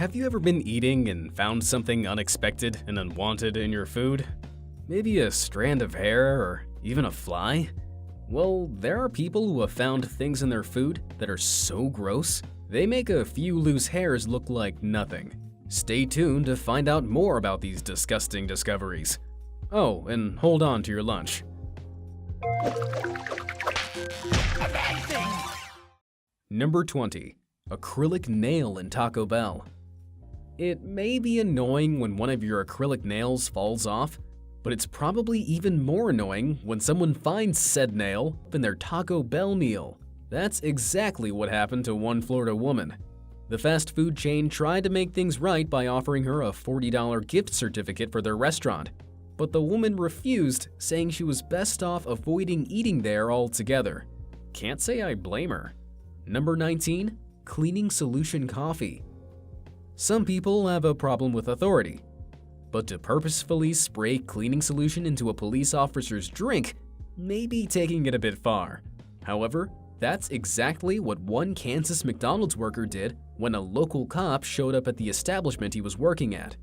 Have you ever been eating and found something unexpected and unwanted in your food? Maybe a strand of hair or even a fly? Well, there are people who have found things in their food that are so gross, they make a few loose hairs look like nothing. Stay tuned to find out more about these disgusting discoveries. Oh, and hold on to your lunch. Amazing! Number 20. Acrylic nail in Taco Bell. It may be annoying when one of your acrylic nails falls off, but it's probably even more annoying when someone finds said nail in their Taco Bell meal. That's exactly what happened to one Florida woman. The fast food chain tried to make things right by offering her a $40 gift certificate for their restaurant, but the woman refused, saying she was best off avoiding eating there altogether. Can't say I blame her. Number 19. Cleaning solution coffee. Some people have a problem with authority, but to purposefully spray cleaning solution into a police officer's drink may be taking it a bit far. However, that's exactly what one Kansas McDonald's worker did when a local cop showed up at the establishment he was working at.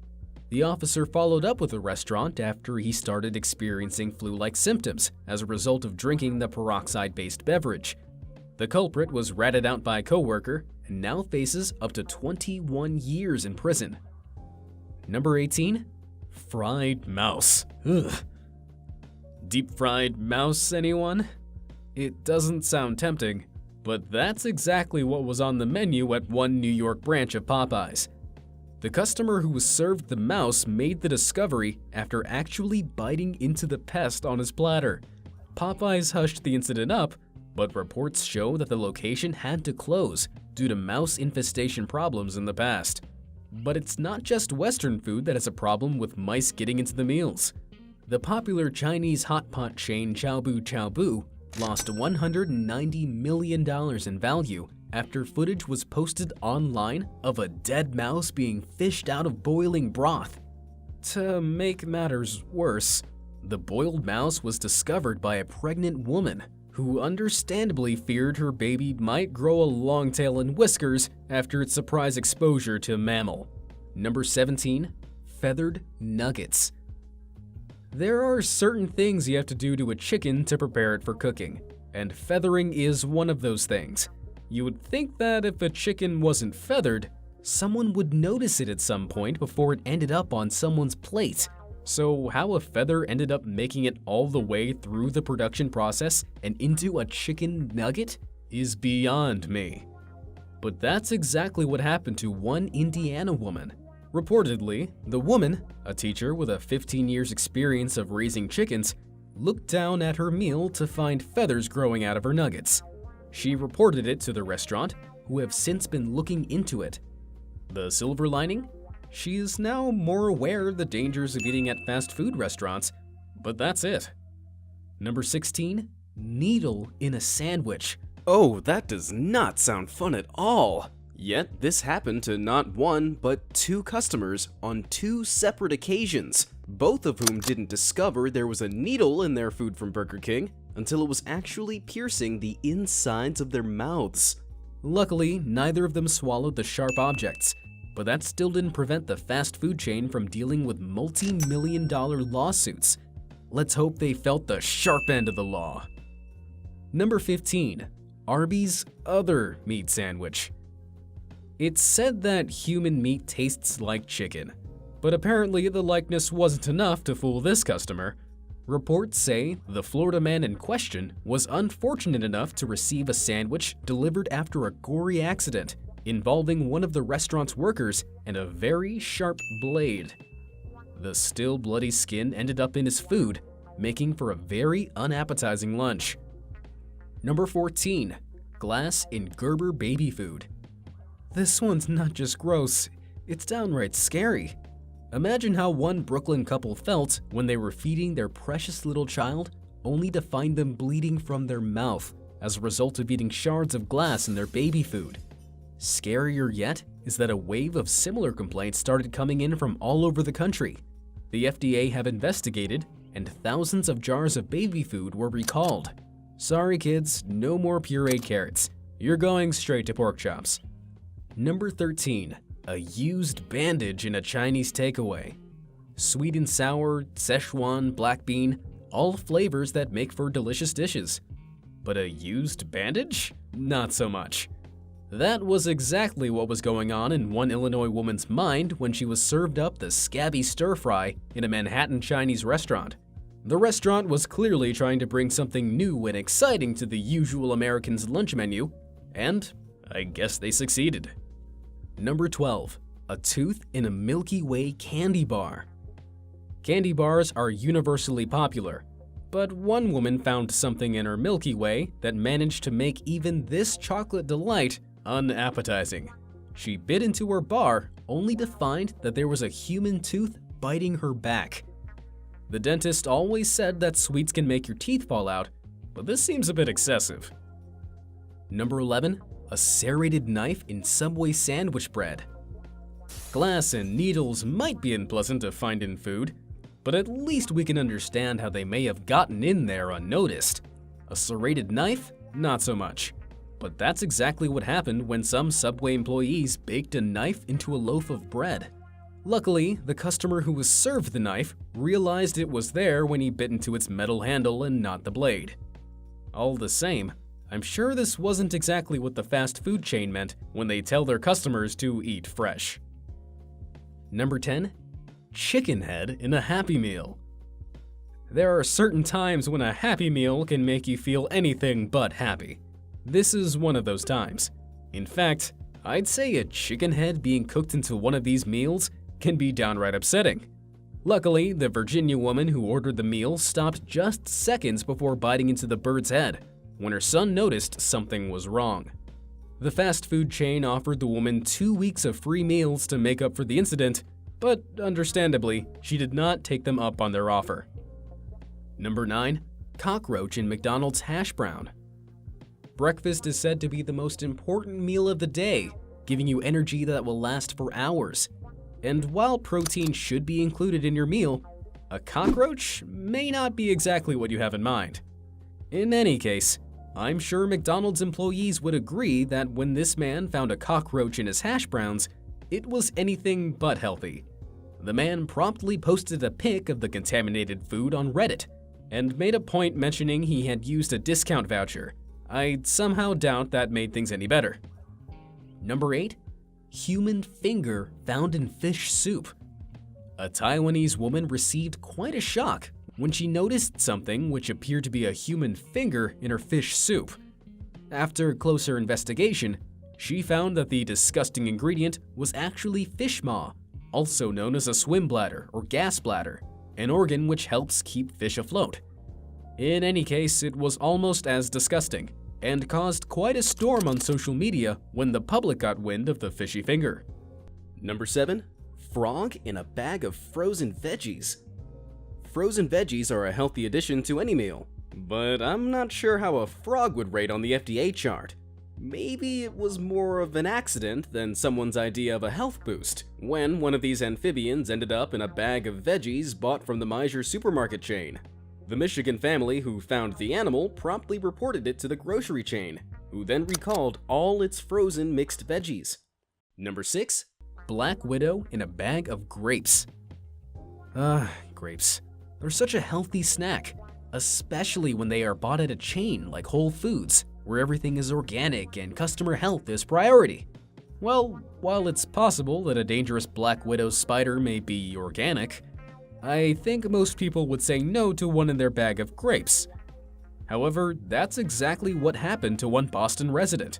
The officer followed up with the restaurant after he started experiencing flu-like symptoms as a result of drinking the peroxide-based beverage. The culprit was ratted out by a coworker and now faces up to 21 years in prison. Number 18. Fried mouse. Ugh. Deep-fried mouse, anyone? It doesn't sound tempting, but that's exactly what was on the menu at one New York branch of Popeyes. The customer who was served the mouse made the discovery after actually biting into the pest on his platter. Popeyes hushed the incident up, but reports show that the location had to close due to mouse infestation problems in the past. But it's not just Western food that has a problem with mice getting into the meals. The popular Chinese hot pot chain Xiaobu lost $190 million in value after footage was posted online of a dead mouse being fished out of boiling broth. To make matters worse, the boiled mouse was discovered by a pregnant woman who understandably feared her baby might grow a long tail and whiskers after its surprise exposure to a mammal. Number 17. Feathered nuggets. There are certain things you have to do to a chicken to prepare it for cooking, and feathering is one of those things. You would think that if a chicken wasn't feathered, someone would notice it at some point before it ended up on someone's plate. So how a feather ended up making it all the way through the production process and into a chicken nugget is beyond me. But that's exactly what happened to one Indiana woman. Reportedly, the woman, a teacher with a 15 years experience of raising chickens, looked down at her meal to find feathers growing out of her nuggets. She reported it to the restaurant, who have since been looking into it. The silver lining? She is now more aware of the dangers of eating at fast food restaurants, but that's it. Number 16. Needle in a sandwich. Oh, that does not sound fun at all. Yet this happened to not one, but two customers on two separate occasions, both of whom didn't discover there was a needle in their food from Burger King until it was actually piercing the insides of their mouths. Luckily, neither of them swallowed the sharp objects, but that still didn't prevent the fast food chain from dealing with multi-million-dollar lawsuits. Let's hope they felt the sharp end of the law. Number 15. Arby's other meat sandwich. It's said that human meat tastes like chicken, but apparently the likeness wasn't enough to fool this customer. Reports say the Florida man in question was unfortunate enough to receive a sandwich delivered after a gory accident involving one of the restaurant's workers and a very sharp blade. The still bloody skin ended up in his food, making for a very unappetizing lunch. Number 14. Glass in Gerber baby food. This one's not just gross, it's downright scary. Imagine how one Brooklyn couple felt when they were feeding their precious little child, only to find them bleeding from their mouth as a result of eating shards of glass in their baby food. Scarier yet is that a wave of similar complaints started coming in from all over the country. The FDA have investigated, and thousands of jars of baby food were recalled. Sorry kids, no more pureed carrots. You're going straight to pork chops. Number 13. A used bandage in a Chinese takeaway. Sweet and sour, Szechuan, black bean, all flavors that make for delicious dishes. But a used bandage? Not so much. That was exactly what was going on in one Illinois woman's mind when she was served up the scabby stir-fry in a Manhattan Chinese restaurant. The restaurant was clearly trying to bring something new and exciting to the usual American's lunch menu, and I guess they succeeded. Number 12. A tooth in a Milky Way candy bar. Candy bars are universally popular, but one woman found something in her Milky Way that managed to make even this chocolate delight unappetizing. She bit into her bar only to find that there was a human tooth biting her back. The dentist always said that sweets can make your teeth fall out, but this seems a bit excessive. Number 11. A serrated knife in Subway sandwich bread. Glass and needles might be unpleasant to find in food, but at least we can understand how they may have gotten in there unnoticed. A serrated knife? Not so much. But that's exactly what happened when some Subway employees baked a knife into a loaf of bread. Luckily, the customer who was served the knife realized it was there when he bit into its metal handle and not the blade. All the same, I'm sure this wasn't exactly what the fast food chain meant when they tell their customers to eat fresh. Number 10. Chicken head in a Happy Meal. There are certain times when a Happy Meal can make you feel anything but happy. This is one of those times. In fact, I'd say a chicken head being cooked into one of these meals can be downright upsetting. Luckily, the Virginia woman who ordered the meal stopped just seconds before biting into the bird's head when her son noticed something was wrong. The fast food chain offered the woman 2 weeks of free meals to make up for the incident, but understandably, she did not take them up on their offer. Number 9. Cockroach in McDonald's hash brown. Breakfast is said to be the most important meal of the day, giving you energy that will last for hours. And while protein should be included in your meal, a cockroach may not be exactly what you have in mind. In any case, I'm sure McDonald's employees would agree that when this man found a cockroach in his hash browns, it was anything but healthy. The man promptly posted a pic of the contaminated food on Reddit and made a point mentioning he had used a discount voucher. I somehow doubt that made things any better. Number 8. Human finger found in fish soup. A Taiwanese woman received quite a shock when she noticed something which appeared to be a human finger in her fish soup. After closer investigation, she found that the disgusting ingredient was actually fish maw, also known as a swim bladder or gas bladder, an organ which helps keep fish afloat. In any case, it was almost as disgusting, and caused quite a storm on social media when the public got wind of the fishy finger. Number 7. Frog in a bag of frozen veggies. Frozen veggies are a healthy addition to any meal, but I'm not sure how a frog would rate on the FDA chart. Maybe it was more of an accident than someone's idea of a health boost when one of these amphibians ended up in a bag of veggies bought from the Meijer supermarket chain. The Michigan family who found the animal promptly reported it to the grocery chain, who then recalled all its frozen mixed veggies. Number 6. Black widow in a bag of grapes. Grapes. They're such a healthy snack, especially when they are bought at a chain like Whole Foods, where everything is organic and customer health is priority. Well, while it's possible that a dangerous black widow spider may be organic, I think most people would say no to one in their bag of grapes. However, that's exactly what happened to one Boston resident.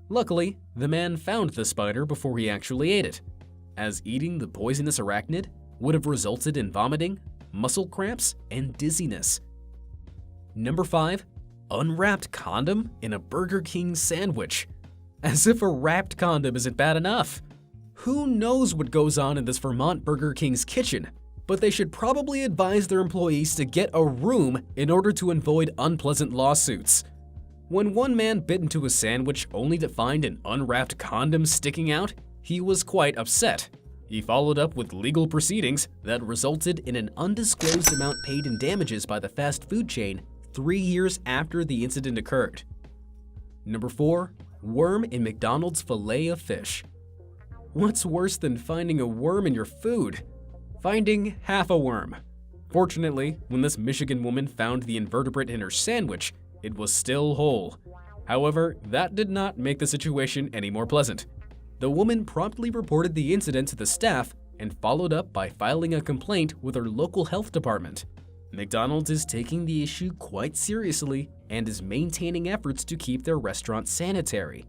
Luckily, the man found the spider before he actually ate it, as eating the poisonous arachnid would have resulted in vomiting, muscle cramps, and dizziness. Number 5. Unwrapped condom in a Burger King sandwich. As if a wrapped condom isn't bad enough. Who knows what goes on in this Vermont Burger King's kitchen? But they should probably advise their employees to get a room in order to avoid unpleasant lawsuits. When one man bit into a sandwich only to find an unwrapped condom sticking out, he was quite upset. He followed up with legal proceedings that resulted in an undisclosed amount paid in damages by the fast food chain 3 years after the incident occurred. Number 4. Worm in McDonald's fillet of fish. What's worse than finding a worm in your food? Finding half a worm. Fortunately, when this Michigan woman found the invertebrate in her sandwich, it was still whole. However, that did not make the situation any more pleasant. The woman promptly reported the incident to the staff and followed up by filing a complaint with her local health department. McDonald's is taking the issue quite seriously and is maintaining efforts to keep their restaurant sanitary.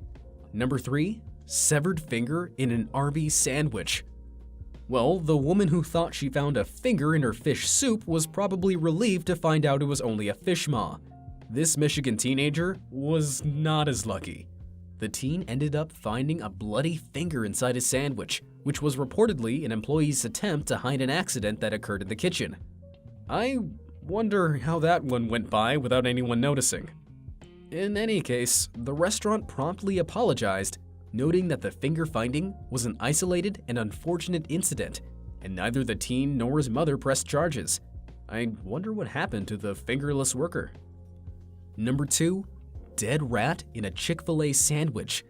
Number 3. Severed finger in an Arby's sandwich. Well, the woman who thought she found a finger in her fish soup was probably relieved to find out it was only a fish maw. This Michigan teenager was not as lucky. The teen ended up finding a bloody finger inside his sandwich, which was reportedly an employee's attempt to hide an accident that occurred in the kitchen. I wonder how that one went by without anyone noticing. In any case, the restaurant promptly apologized, noting that the finger finding was an isolated and unfortunate incident, and neither the teen nor his mother pressed charges. I wonder what happened to the fingerless worker. Number 2. Dead rat in a Chick-fil-A sandwich.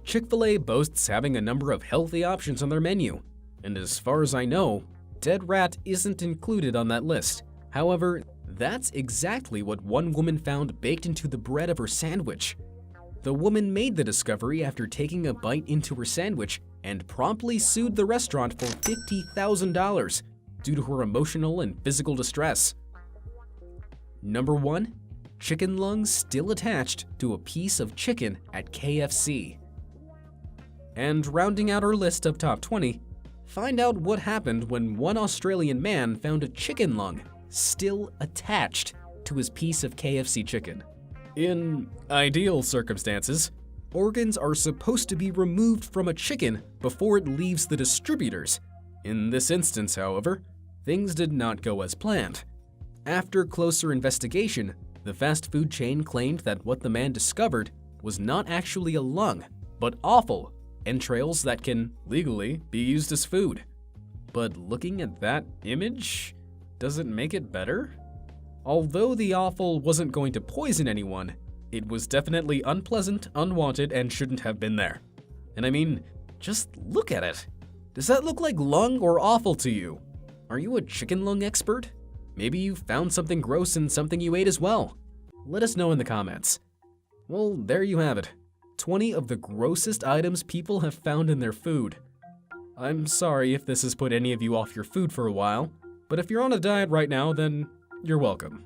Chick-fil-A boasts having a number of healthy options on their menu, and as far as I know, dead rat isn't included on that list. However, that's exactly what one woman found baked into the bread of her sandwich. The woman made the discovery after taking a bite into her sandwich and promptly sued the restaurant for $50,000 due to her emotional and physical distress. Number 1. Chicken lungs still attached to a piece of chicken at KFC. And rounding out our list of top 20, find out what happened when one Australian man found a chicken lung still attached to his piece of KFC chicken. In ideal circumstances, organs are supposed to be removed from a chicken before it leaves the distributors. In this instance, however, things did not go as planned. After closer investigation, the fast food chain claimed that what the man discovered was not actually a lung, but offal, entrails that can legally be used as food. But looking at that image, does it make it better? Although the offal wasn't going to poison anyone, it was definitely unpleasant, unwanted, and shouldn't have been there. And I mean, just look at it. Does that look like lung or offal to you? Are you a chicken lung expert? Maybe you found something gross in something you ate as well. Let us know in the comments. Well, there you have it. 20 of the grossest items people have found in their food. I'm sorry if this has put any of you off your food for a while, but if you're on a diet right now, then you're welcome.